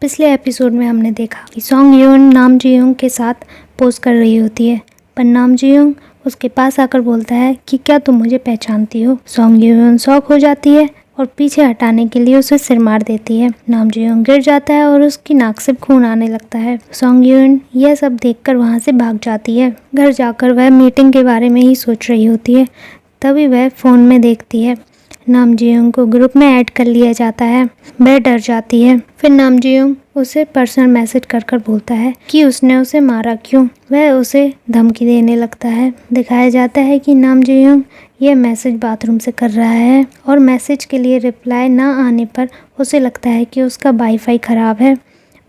पिछले एपिसोड में हमने देखा कि सॉन्ग यून नाम जी-योंग के साथ पोज कर रही होती है, पर नाम जी-योंग उसके पास आकर बोलता है कि क्या तुम मुझे पहचानती हो। सॉन्ग यून शॉक हो जाती है और पीछे हटाने के लिए उसे सिर मार देती है। नाम जी-योंग गिर जाता है और उसकी नाक से खून आने लगता है। सॉन्ग यून यह सब देखकर वहां से भाग जाती है। घर जाकर वह मीटिंग के बारे में ही सोच रही होती है, तभी वह फोन में देखती है नाम जी-योंग को ग्रुप में ऐड कर लिया जाता है। वह डर जाती है। फिर नाम जी-योंग उसे पर्सनल मैसेज कर बोलता है कि उसने उसे मारा क्यों। वह उसे धमकी देने लगता है। दिखाया जाता है कि नाम जी-योंग यह मैसेज बाथरूम से कर रहा है और मैसेज के लिए रिप्लाई ना आने पर उसे लगता है कि उसका वाईफाई खराब है,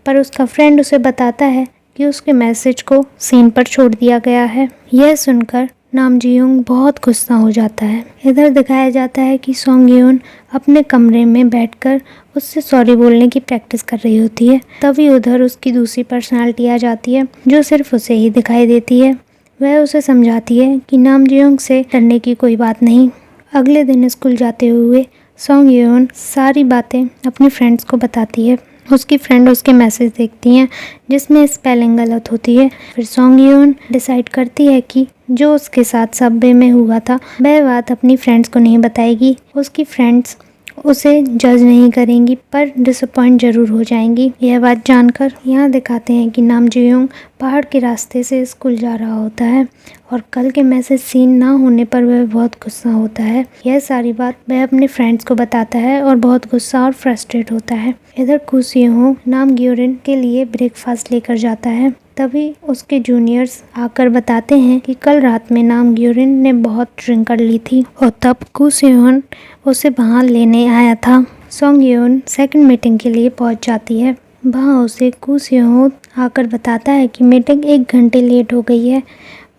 पर उसका फ्रेंड उसे बताता है कि उसके मैसेज को सीन पर छोड़ दिया गया है। यह सुनकर नाम जी-योंग बहुत गुस्सा हो जाता है। इधर दिखाया जाता है कि सॉन्ग यून अपने कमरे में बैठकर उससे सॉरी बोलने की प्रैक्टिस कर रही होती है। तभी उधर उसकी दूसरी पर्सनालिटी आ जाती है जो सिर्फ उसे ही दिखाई देती है। वह उसे समझाती है कि नाम जी-योंग से डरने की कोई बात नहीं। अगले दिन स्कूल जाते हुए सॉन्ग यून सारी बातें अपनी फ्रेंड्स को बताती है। उसकी फ्रेंड उसके मैसेज देखती हैं जिसमें स्पेलिंग गलत होती है। फिर सॉन्ग यून डिसाइड करती है कि जो उसके साथ सबवे में हुआ था वह बात अपनी फ्रेंड्स को नहीं बताएगी। उसकी फ्रेंड्स उसे जज नहीं करेंगी पर डिसअपॉइंट जरूर हो जाएंगी। यह बात जानकर यहाँ दिखाते हैं कि नाम जी-योंग पहाड़ के रास्ते से स्कूल जा रहा होता है और कल के मैसेज सीन ना होने पर वह बहुत गुस्सा होता है। यह सारी बात वह अपने फ्रेंड्स को बताता है और बहुत गुस्सा और फ्रस्ट्रेट होता है। इधर कू सी-होंग नाम ग्योरिन के लिए ब्रेकफास्ट लेकर जाता है। तभी उसके जूनियर्स आकर बताते हैं कि कल रात में नाम ग्योरिन ने बहुत ड्रिंक कर ली थी और तब कू सी-होंग उसे वहाँ लेने आया था। सॉन्ग यून सेकंड मीटिंग के लिए पहुँच जाती है। वहाँ उसे कू सी-होंग आकर बताता है कि मीटिंग 1 घंटे लेट हो गई है।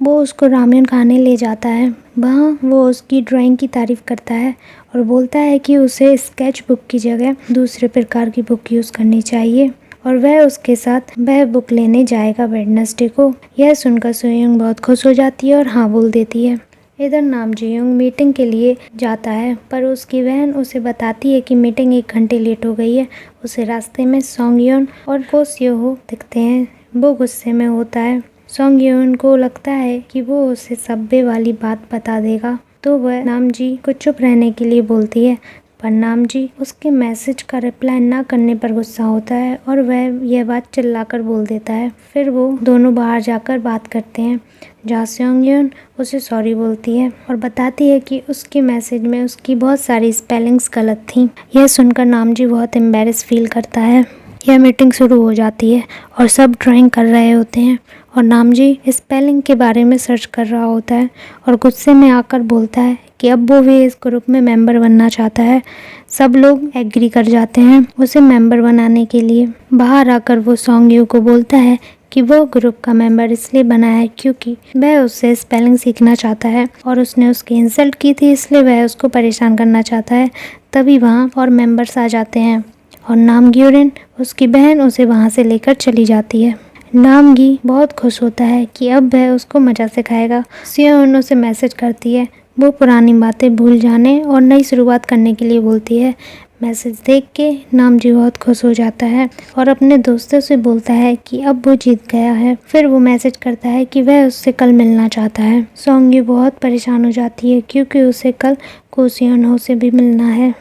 वो उसको रामेन खाने ले जाता है। वहाँ वो उसकी ड्राइंग की तारीफ करता है और बोलता है कि उसे स्केच बुक की जगह दूसरे प्रकार की बुक यूज़ करनी चाहिए और वह उसके साथ वह बुक लेने जाएगा वेडनेसडे को। यह सुनकर सो-योंग बहुत खुश हो जाती है और हाँ बोल देती है। इधर नाम जी-योंग मीटिंग के लिए जाता है पर उसकी बहन उसे बताती है कि मीटिंग 1 घंटे लेट हो गई है। उसे रास्ते में सॉन्ग यून और को सी-हो दिखते हैं। वो गुस्से में होता है। सॉन्ग यून को लगता है कि वो उसे सबवे वाली बात बता देगा, तो वह नाम जी को चुप रहने के लिए बोलती है, पर नाम जी उसके मैसेज का रिप्लाई ना करने पर गुस्सा होता है और वह यह बात चिल्लाकर बोल देता है। फिर वो दोनों बाहर जाकर बात करते हैं जहाँ सॉन्ग यून उसे सॉरी बोलती है और बताती है कि उसके मैसेज में उसकी बहुत सारी स्पेलिंग्स गलत थी। यह सुनकर नाम जी बहुत एम्बैरेस फील करता है। यह मीटिंग शुरू हो जाती है और सब ड्राइंग कर रहे होते हैं और नाम जी स्पेलिंग के बारे में सर्च कर रहा होता है और गुस्से में आकर बोलता है कि अब वो भी इस ग्रुप में मेंबर बनना चाहता है। सब लोग एग्री कर जाते हैं उसे मेंबर बनाने के लिए। बाहर आकर वो सॉन्ग यू को बोलता है कि वो ग्रुप का मेंबर इसलिए बना है क्योंकि वह उससे स्पेलिंग सीखना चाहता है और उसने उसकी इंसल्ट की थी, इसलिए वह उसको परेशान करना चाहता है। तभी वहाँ और मेंबर्स आ जाते हैं और नाम ग्योरिन उसकी बहन उसे वहाँ से लेकर चली जाती है। नामगी बहुत खुश होता है कि अब वह उसको मजा सिखाएगा। सी-होंग उसे मैसेज करती है। वो पुरानी बातें भूल जाने और नई शुरुआत करने के लिए बोलती है। मैसेज देख के नाम जी बहुत खुश हो जाता है और अपने दोस्तों से बोलता है कि अब वो जीत गया है। फिर वो मैसेज करता है कि वह उससे कल मिलना चाहता है। सॉन्ग यू बहुत परेशान हो जाती है क्योंकि उसे कल को सी-होंग से भी मिलना है।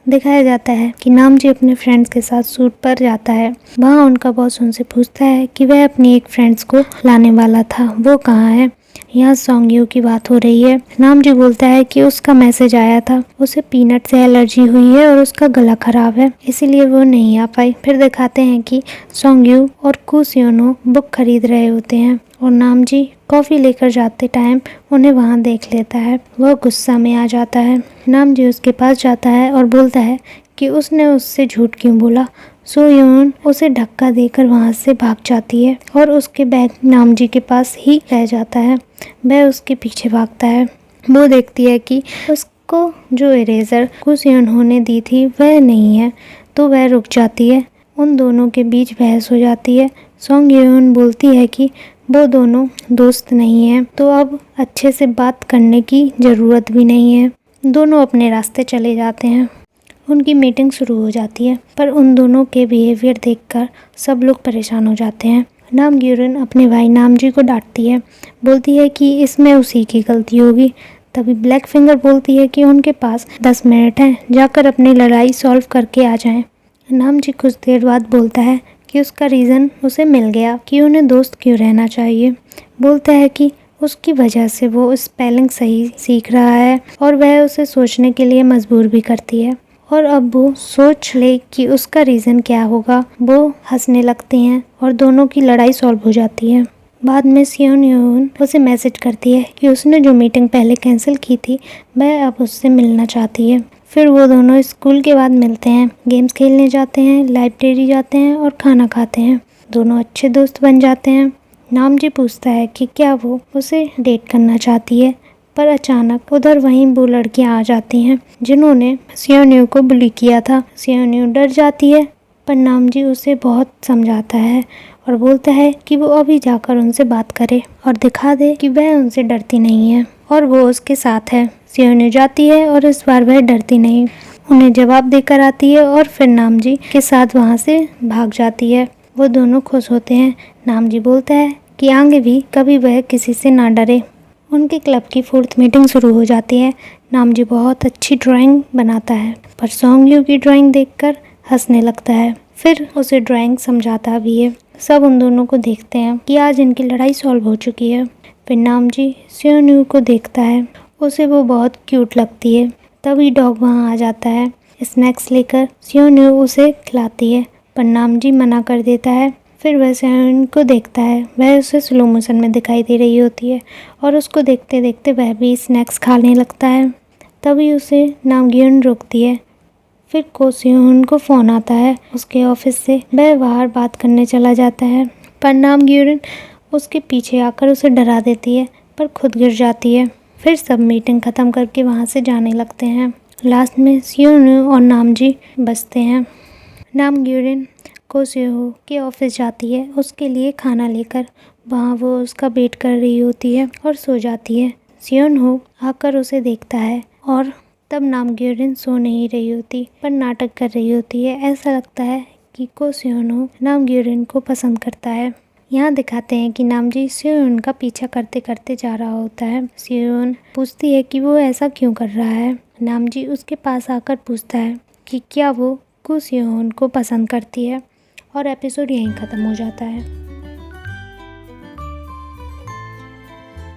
दिखाया जाता है कि नाम जी अपने फ्रेंड्स के साथ शूट पर जाता है। वहाँ उनका बॉस उनसे पूछता है कि वह अपनी एक फ्रेंड्स को लाने वाला था, वो कहाँ है। यहाँ सॉन्ग यू की बात हो रही है। नाम जी बोलता है कि उसका मैसेज आया था, उसे पीनट से एलर्जी हुई है और उसका गला खराब है, इसीलिए वो नहीं आ पाई। फिर दिखाते हैं कि सॉन्ग यू और कू सी-होंग बुक खरीद रहे होते हैं और नाम जी कॉफ़ी लेकर जाते टाइम उन्हें वहाँ देख लेता है। वह गुस्सा में आ जाता है। नाम जी उसके पास जाता है और बोलता है कि उसने उससे झूठ क्यों बोला। सो-योंग उसे धक्का देकर वहाँ से भाग जाती है और उसके बैग नाम जी के पास ही रह जाता है। वह उसके पीछे भागता है। वो देखती है कि उसको जो इरेजर कू सी-होंग ने दी थी वह नहीं है, तो वह रुक जाती है। उन दोनों के बीच बहस हो जाती है। सॉन्ग यून बोलती है कि वो दोनों दोस्त नहीं हैं, तो अब अच्छे से बात करने की ज़रूरत भी नहीं है। दोनों अपने रास्ते चले जाते हैं। उनकी मीटिंग शुरू हो जाती है, पर उन दोनों के बिहेवियर देखकर सब लोग परेशान हो जाते हैं। नामग्योरेन अपने भाई नामजी को डांटती है, बोलती है कि इसमें उसी की गलती होगी। तभी ब्लैक फिंगर बोलती है कि उनके पास 10 मिनट हैं, जाकर अपनी लड़ाई सॉल्व करके आ जाएं। नामजी कुछ देर बाद बोलता है कि उसका रीज़न उसे मिल गया कि उन्हें दोस्त क्यों रहना चाहिए। बोलता है कि उसकी वजह से वो स्पेलिंग सही सीख रहा है और वह उसे सोचने के लिए मजबूर भी करती है। और अब वो सोच ले कि उसका रीज़न क्या होगा। वो हंसने लगती हैं और दोनों की लड़ाई सॉल्व हो जाती है। बाद में सियोन यून उसे मैसेज करती है कि उसने जो मीटिंग पहले कैंसिल की थी वह अब उससे मिलना चाहती है। फिर वो दोनों स्कूल के बाद मिलते हैं, गेम्स खेलने जाते हैं, लाइब्रेरी जाते हैं और खाना खाते हैं। दोनों अच्छे दोस्त बन जाते हैं। नामजी पूछता है कि क्या वो उसे डेट करना चाहती है, पर अचानक उधर वहीं वो लड़कियां आ जाती हैं जिन्होंने सियोन्यू को बुली किया था। सियोन्यू डर जाती है, पर नामजी उसे बहुत समझाता है और बोलता है कि वो अभी जाकर उनसे बात करे और दिखा दे कि वह उनसे डरती नहीं है और वो उसके साथ है। सियोन्यू जाती है और इस बार वह डरती नहीं, उन्हें जवाब देकर आती है और फिर नामजी के साथ वहाँ से भाग जाती है। वो दोनों खुश होते हैं। नामजी बोलता है कि आगे भी कभी वह किसी से ना डरे। उनके क्लब की 4th मीटिंग शुरू हो जाती है। नामजी बहुत अच्छी ड्राइंग बनाता है, पर सॉन्गयू की ड्राइंग देखकर हंसने लगता है। फिर उसे ड्राइंग समझाता भी है। सब उन दोनों को देखते हैं कि आज इनकी लड़ाई सॉल्व हो चुकी है। फिर नामजी सियोन्यू को देखता है, उसे वो बहुत क्यूट लगती है। तभी डॉग वहाँ आ जाता है स्नैक्स लेकर। सियोन्यू उसे खिलाती है, पर नामजी मना कर देता है। फिर वह सियोन को देखता है, वह उसे स्लो मोशन में दिखाई दे रही होती है और उसको देखते देखते वह भी स्नैक्स खाने लगता है। तभी उसे नामग्योन रोकती है। फिर को सियोन को फ़ोन आता है उसके ऑफिस से। वह बाहर बात करने चला जाता है, पर नामग्योन उसके पीछे आकर उसे डरा देती है, पर खुद गिर जाती है। फिर सब मीटिंग ख़त्म करके वहाँ से जाने लगते हैं। लास्ट में सियोन और नामजी बचते हैं। नामग्योन को सियो के ऑफिस जाती है उसके लिए खाना लेकर। वहाँ वो उसका वेट कर रही होती है और सो जाती है। सियोन हो आकर उसे देखता है और तब नामग्योन सो नहीं रही होती, पर नाटक कर रही होती है। ऐसा लगता है कि को सियोन हो नामग्योन को पसंद करता है। यहाँ दिखाते हैं कि नामजी सियोन का पीछा करते करते जा रहा होता है। सियोन पूछती है कि वो ऐसा क्यों कर रहा है। नामजी उसके पास आकर पूछता है कि क्या वो को सियोन को पसंद करती है, और एपिसोड यहीं ख़त्म हो जाता है।